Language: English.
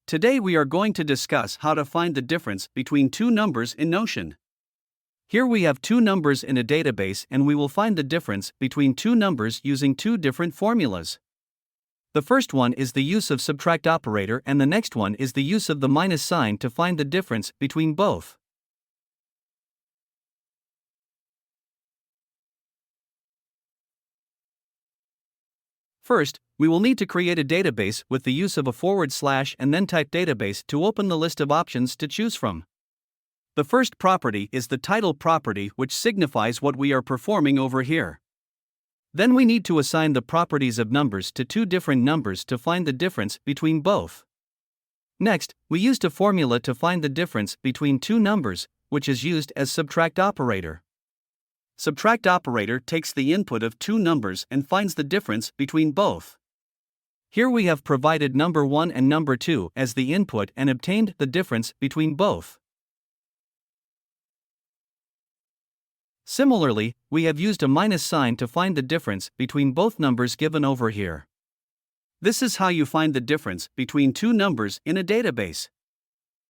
Today we are going to discuss how to find the difference between two numbers in Notion. Here we have two numbers in a database and we will find the difference between two numbers using two different formulas. The first one is the use of subtract operator and the next one is the use of the minus sign to find the difference between both. First, we will need to create a database with the use of a / and then type database to open the list of options to choose from. The first property is the title property, which signifies what we are performing over here. Then we need to assign the properties of numbers to two different numbers to find the difference between both. Next, we used a formula to find the difference between two numbers, which is used as subtract operator. Subtract operator takes the input of two numbers and finds the difference between both. Here we have provided number 1 and number 2 as the input and obtained the difference between both. Similarly, we have used a minus sign to find the difference between both numbers given over here. This is how you find the difference between two numbers in a database.